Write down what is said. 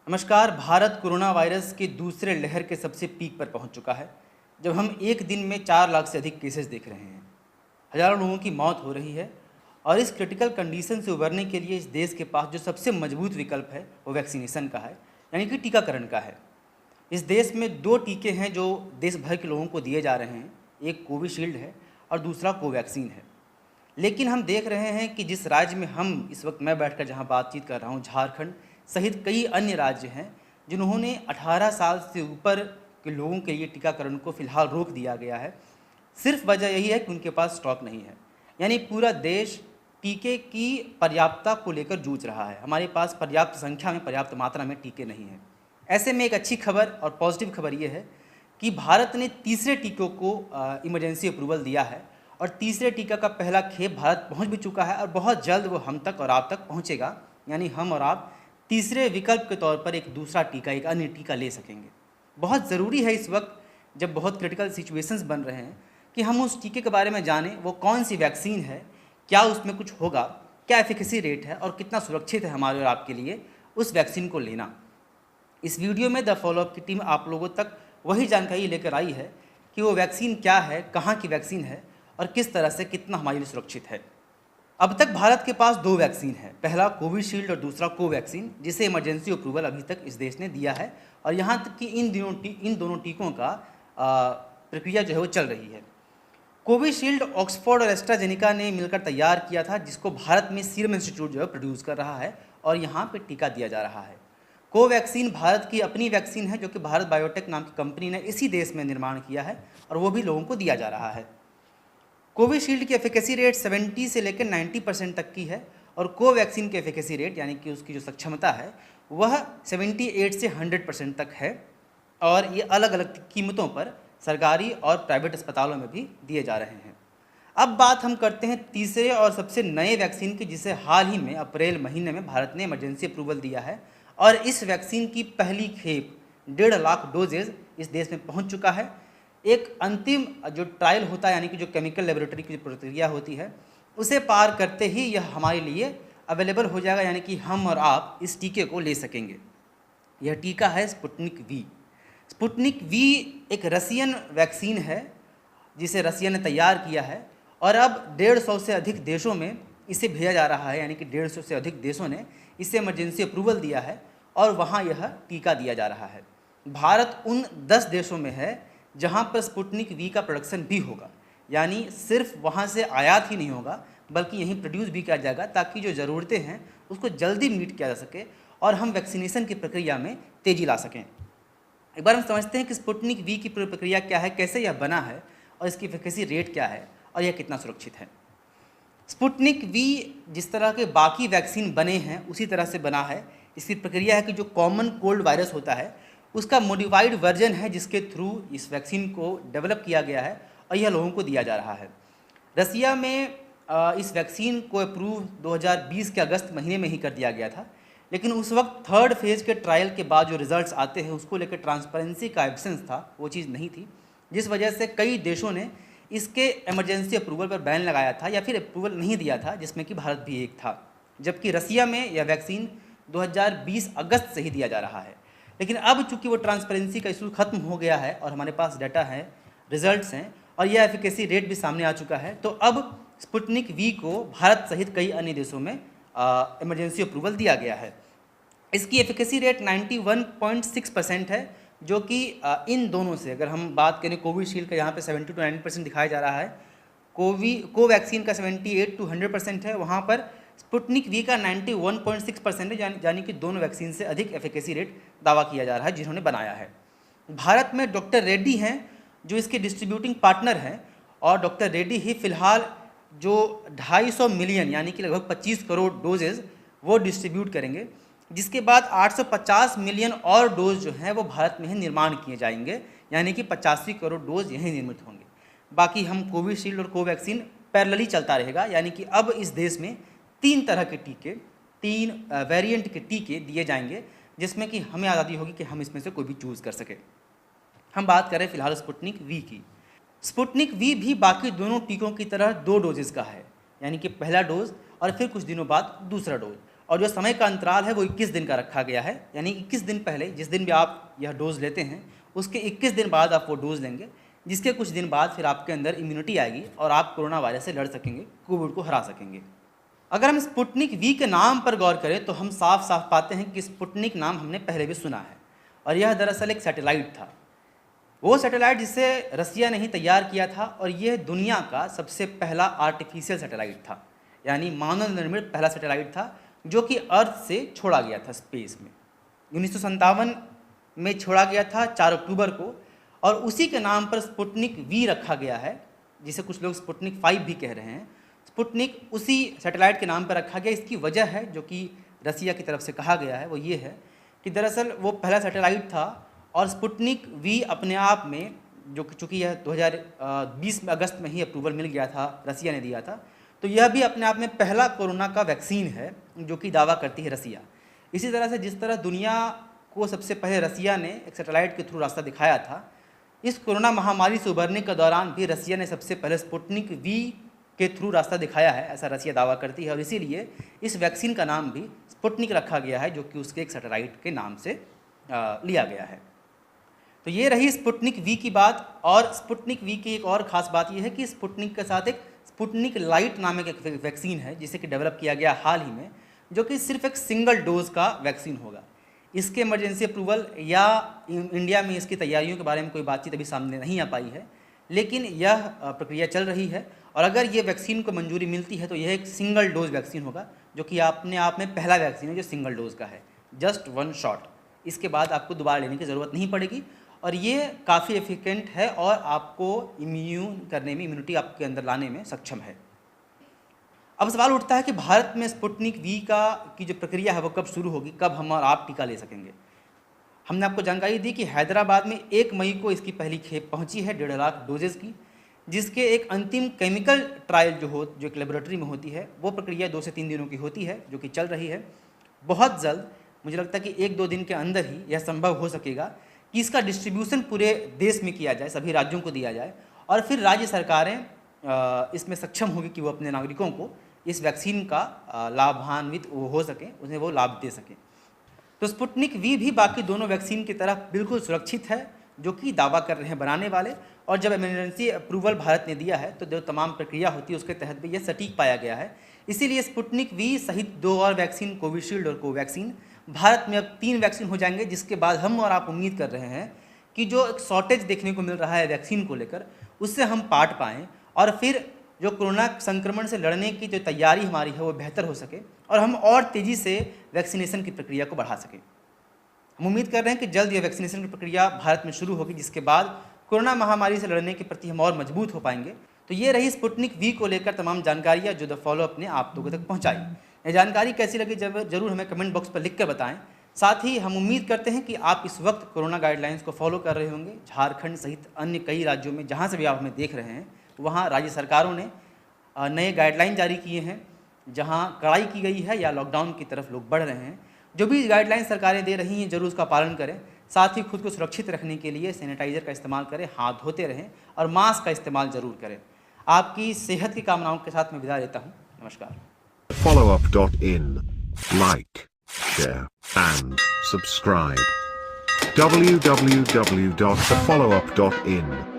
नमस्कार। Bharat corona virus के दूसरे लहर के सबसे पीक पर पहुंच चुका है, जब हम एक दिन में 4 लाख से अधिक केसेस देख रहे हैं। हज़ारों लोगों की मौत हो रही है और इस क्रिटिकल कंडीशन से उबरने के लिए इस देश के पास जो सबसे मजबूत विकल्प है वो वैक्सीनेशन का है, यानी कि टीकाकरण का है। इस देश में 2 टीके हैं जो देश भर के लोगों को दिए जा रहे हैं। एक कोविशील्ड है और दूसरा कोवैक्सीन है। लेकिन हम देख रहे हैं कि जिस राज्य में हम इस वक्त मैं बैठकर जहां बातचीत कर रहा हूं, झारखंड सहित कई अन्य राज्य हैं जिन्होंने 18 साल से ऊपर के लोगों के लिए टीकाकरण को फिलहाल रोक दिया गया है। सिर्फ वजह यही है कि उनके पास स्टॉक नहीं है, यानी पूरा देश टीके की पर्याप्तता को लेकर जूझ रहा है। हमारे पास पर्याप्त संख्या में, पर्याप्त मात्रा में टीके नहीं हैं। ऐसे में एक अच्छी खबर और पॉजिटिव खबर ये है कि भारत ने तीसरे टीकों को इमरजेंसी अप्रूवल दिया है और तीसरे टीका का पहला खेप भारत पहुंच भी चुका है और बहुत जल्द वो हम तक और आप तक पहुंचेगा, यानी हम और आप तीसरे विकल्प के तौर पर एक दूसरा टीका, एक अन्य टीका ले सकेंगे। बहुत ज़रूरी है इस वक्त जब बहुत क्रिटिकल सिचुएशंस बन रहे हैं कि हम उस टीके के बारे में जानें, वो कौन सी वैक्सीन है, क्या उसमें कुछ होगा, क्या एफिकेसी रेट है और कितना सुरक्षित है हमारे और आपके लिए उस वैक्सीन को लेना। इस वीडियो में द फॉलोअप की टीम आप लोगों तक वही जानकारी लेकर आई है कि वो वैक्सीन क्या है, कहाँ की वैक्सीन है और किस तरह से कितना हमारे लिए सुरक्षित है। अब तक भारत के पास 2 वैक्सीन है, पहला कोविशील्ड और दूसरा कोवैक्सीन, जिसे इमरजेंसी अप्रूवल अभी तक इस देश ने दिया है और यहाँ तक कि इन दोनों टीकों का प्रक्रिया जो है वो चल रही है। कोविशील्ड ऑक्सफोर्ड और एस्ट्राजेनेका ने मिलकर तैयार किया था, जिसको भारत में सीरम इंस्टीट्यूट जो है प्रोड्यूस कर रहा है और यहाँ पे टीका दिया जा रहा है। कोवैक्सीन भारत की अपनी वैक्सीन है जो कि भारत बायोटेक नाम की कंपनी ने इसी देश में निर्माण किया है और वो भी लोगों को दिया जा रहा है। कोविशील्ड की एफिकेसी रेट 70 से लेकर 90% तक की है और कोवैक्सीन की एफिकेसी रेट यानी कि उसकी जो सक्षमता है वह 78 से 100% तक है और ये अलग अलग कीमतों पर सरकारी और प्राइवेट अस्पतालों में भी दिए जा रहे हैं। अब बात हम करते हैं तीसरे और सबसे नए वैक्सीन की, जिसे हाल ही में अप्रैल महीने में भारत ने इमरजेंसी अप्रूवल दिया है और इस वैक्सीन की पहली खेप 1.5 लाख डोजेज इस देश में पहुंच चुका है। एक अंतिम जो ट्रायल होता है, यानी कि जो केमिकल लेबोरेटरी की जो प्रक्रिया होती है, उसे पार करते ही यह हमारे लिए अवेलेबल हो जाएगा, यानी कि हम और आप इस टीके को ले सकेंगे। यह टीका है स्पुतनिक वी। स्पुतनिक वी एक रसियन वैक्सीन है जिसे रसिया ने तैयार किया है और अब 150 से अधिक देशों में इसे भेजा जा रहा है, यानी कि 150 से अधिक देशों ने इसे इमरजेंसी अप्रूवल दिया है और वहाँ यह टीका दिया जा रहा है। भारत उन 10 देशों में है जहाँ पर स्पुतनिक वी का प्रोडक्शन भी होगा, यानी सिर्फ वहाँ से आयात ही नहीं होगा बल्कि यहीं प्रोड्यूस भी किया जाएगा, ताकि जो ज़रूरतें हैं उसको जल्दी मीट किया जा सके और हम वैक्सीनेशन की प्रक्रिया में तेज़ी ला सकें। एक बार हम समझते हैं कि स्पुतनिक वी की प्रक्रिया क्या है, कैसे यह बना है और इसकी एफिकेसी रेट क्या है और यह कितना सुरक्षित है। स्पुतनिक वी जिस तरह के बाकी वैक्सीन बने हैं उसी तरह से बना है। इसकी प्रक्रिया है कि जो कॉमन कोल्ड वायरस होता है उसका मॉडिफाइड वर्जन है, जिसके थ्रू इस वैक्सीन को डेवलप किया गया है और यह लोगों को दिया जा रहा है। रसिया में इस वैक्सीन को अप्रूव 2020 के अगस्त महीने में ही कर दिया गया था, लेकिन उस वक्त 3rd फेज़ के ट्रायल के बाद जो रिजल्ट्स आते हैं उसको लेकर ट्रांसपेरेंसी का एब्सेंस था, वो चीज़ नहीं थी, जिस वजह से कई देशों ने इसके इमरजेंसी अप्रूवल पर बैन लगाया था या फिर अप्रूवल नहीं दिया था, जिसमें कि भारत भी एक था। जबकि रसिया में यह वैक्सीन 2020 अगस्त से ही दिया जा रहा है। लेकिन अब चूंकि वो ट्रांसपेरेंसी का इशू खत्म हो गया है और हमारे पास डाटा है, रिजल्ट्स हैं और यह एफिकेसी रेट भी सामने आ चुका है, तो अब स्पुतनिक वी को भारत सहित कई अन्य देशों में इमरजेंसी अप्रूवल दिया गया है। इसकी एफिकेसी रेट 91.6% है, जो कि इन दोनों से अगर हम बात करें, कोविशील्ड का यहाँ पे 70 to 90% दिखाया जा रहा है, कोवैक्सीन का 78 to 100% है, वहाँ पर स्पुतनिक वी का 91.6% है, यानी कि दोनों वैक्सीन से अधिक एफिकेसी रेट दावा किया जा रहा है जिन्होंने बनाया है। भारत में डॉक्टर रेड्डी हैं जो इसके डिस्ट्रीब्यूटिंग पार्टनर हैं और डॉक्टर रेड्डी ही फिलहाल जो 250 मिलियन यानी कि लगभग 25 करोड़ डोजेज़ वो डिस्ट्रीब्यूट करेंगे, जिसके बाद 850 मिलियन और डोज जो हैं वो भारत में ही निर्माण किए जाएंगे, यानी कि 85 करोड़ डोज यहीं निर्मित होंगे। बाकी हम कोविशील्ड और कोवैक्सीन पैरेलली चलता रहेगा, यानी कि अब इस देश में 3 तरह के टीके, 3 वेरिएंट के टीके दिए जाएंगे, जिसमें कि हमें आज़ादी होगी कि हम इसमें से कोई भी चूज़ कर सके। हम बात करें फिलहाल स्पुतनिक वी की। स्पुतनिक वी भी बाकी दोनों टीकों की तरह 2 डोजेज़ का है, यानी कि पहला डोज और फिर कुछ दिनों बाद दूसरा डोज। और जो समय का अंतराल है वो 21 दिन का रखा गया है, यानी 21 दिन पहले जिस दिन भी आप यह डोज लेते हैं उसके 21 दिन बाद आप वो डोज लेंगे, जिसके कुछ दिन बाद फिर आपके अंदर इम्यूनिटी आएगी और आप कोरोना वायरस से लड़ सकेंगे, कोविड को हरा सकेंगे। अगर हम स्पुतनिक वी के नाम पर गौर करें तो हम साफ साफ पाते हैं कि स्पुतनिक नाम हमने पहले भी सुना है, और यह दरअसल एक सैटेलाइट था। वो सैटेलाइट जिसे रसिया ने ही तैयार किया था, और यह दुनिया का सबसे पहला आर्टिफिशियल सैटेलाइट था, यानी मानव निर्मित पहला सैटेलाइट था जो कि अर्थ से छोड़ा गया था स्पेस में। 1957 में छोड़ा गया था 4 अक्टूबर को, और उसी के नाम पर स्पुतनिक वी रखा गया है, जिसे कुछ लोग स्पुतनिक 5 भी कह रहे हैं। स्पुतनिक उसी सैटेलाइट के नाम पर रखा गया। इसकी वजह है जो कि रसिया की तरफ से कहा गया है वो ये है कि दरअसल वो पहला सैटेलाइट था, और स्पुतनिक वी अपने आप में जो चूँकि यह 2020 में अगस्त में ही अप्रूवल मिल गया था, रसिया ने दिया था, तो यह भी अपने आप में पहला कोरोना का वैक्सीन है जो कि दावा करती है रसिया। इसी तरह से जिस तरह दुनिया को सबसे पहले रसिया ने एक सैटेलाइट के थ्रू रास्ता दिखाया था, इस कोरोना महामारी से उबरने के दौरान भी रसिया ने सबसे पहले स्पुतनिक वी के थ्रू रास्ता दिखाया है, ऐसा रसिया दावा करती है। और इसीलिए इस वैक्सीन का नाम भी स्पुतनिक रखा गया है, जो कि उसके एक सैटेलाइट के नाम से लिया गया है। तो ये रही स्पुतनिक वी की बात। और स्पुतनिक वी की एक और ख़ास बात यह है कि स्पुतनिक के साथ एक स्पुतनिक लाइट नामक एक वैक्सीन है, जिसे कि डेवलप किया गया हाल ही में, जो कि सिर्फ एक सिंगल डोज का वैक्सीन होगा। इसके इमरजेंसी अप्रूवल या इंडिया में इसकी तैयारियों के बारे में कोई बातचीत अभी सामने नहीं आ पाई है, लेकिन यह प्रक्रिया चल रही है। और अगर ये वैक्सीन को मंजूरी मिलती है तो यह एक सिंगल डोज वैक्सीन होगा, जो कि अपने आप में पहला वैक्सीन है जो सिंगल डोज का है, जस्ट 1 शॉट। इसके बाद आपको दोबारा लेने की ज़रूरत नहीं पड़ेगी, और ये काफ़ी एफिकेंट है और आपको इम्यून करने में, इम्यूनिटी आपके अंदर लाने में सक्षम है। अब सवाल उठता है कि भारत में स्पुतनिक वी की जो प्रक्रिया है वो कब शुरू होगी, कब हम और आप टीका ले सकेंगे। हमने आपको जानकारी दी कि हैदराबाद में 1 मई को इसकी पहली खेप पहुंची है 1.5 लाख डोजेज़ की, जिसके एक अंतिम केमिकल ट्रायल जो एक लेबोरेटरी में होती है, वो प्रक्रिया 2 से 3 दिनों की होती है, जो कि चल रही है। बहुत जल्द मुझे लगता है कि 1-2 दिन के अंदर ही यह संभव हो सकेगा कि इसका डिस्ट्रीब्यूशन पूरे देश में किया जाए, सभी राज्यों को दिया जाए, और फिर राज्य सरकारें इसमें सक्षम होगी कि वो अपने नागरिकों को इस वैक्सीन का लाभान्वित हो सकें, उन्हें वो लाभ दे सकें। तो स्पुतनिक वी भी बाकी दोनों वैक्सीन की तरह बिल्कुल सुरक्षित है, जो कि दावा कर रहे हैं बनाने वाले। और जब इमरजेंसी अप्रूवल भारत ने दिया है तो जो तमाम प्रक्रिया होती है उसके तहत भी यह सटीक पाया गया है। इसीलिए स्पुतनिक वी सहित 2 और वैक्सीन, कोविशील्ड और कोवैक्सीन, भारत में अब 3 वैक्सीन हो जाएंगे, जिसके बाद हम और आप उम्मीद कर रहे हैं कि जो एक शॉर्टेज देखने को मिल रहा है वैक्सीन को लेकर, उससे हम पाट पाएँ, और फिर जो कोरोना संक्रमण से लड़ने की जो तैयारी हमारी है वो बेहतर हो सके, और हम और तेज़ी से वैक्सीनेशन की प्रक्रिया को बढ़ा सकें। हम उम्मीद कर रहे हैं कि जल्द ये वैक्सीनेशन की प्रक्रिया भारत में शुरू होगी, जिसके बाद कोरोना महामारी से लड़ने के प्रति हम और मजबूत हो पाएंगे। तो ये रही स्पुतनिक वी को लेकर तमाम जानकारियाँ जो द फॉलो अपने आप लोगों तक पहुँचाई। ये जानकारी कैसी लगी जरूर हमें कमेंट बॉक्स पर लिख कर बताएं। साथ ही हम उम्मीद करते हैं कि आप इस वक्त कोरोना गाइडलाइंस को फॉलो कर रहे होंगे। झारखंड सहित अन्य कई राज्यों में जहाँ से भी आप हमें देख रहे हैं, वहाँ राज्य सरकारों ने नए गाइडलाइन जारी किए हैं, जहाँ कड़ाई की गई है या लॉकडाउन की तरफ लोग बढ़ रहे हैं। जो भी गाइडलाइन सरकारें दे रही हैं जरूर उसका पालन करें। साथ ही खुद को सुरक्षित रखने के लिए सैनिटाइजर का इस्तेमाल करें, हाथ धोते रहें और मास्क का इस्तेमाल जरूर करें। आपकी सेहत की कामनाओं के साथ मैं विदा लेता हूँ। नमस्कार। followup.in, like, share and subscribe. www.thefollowup.in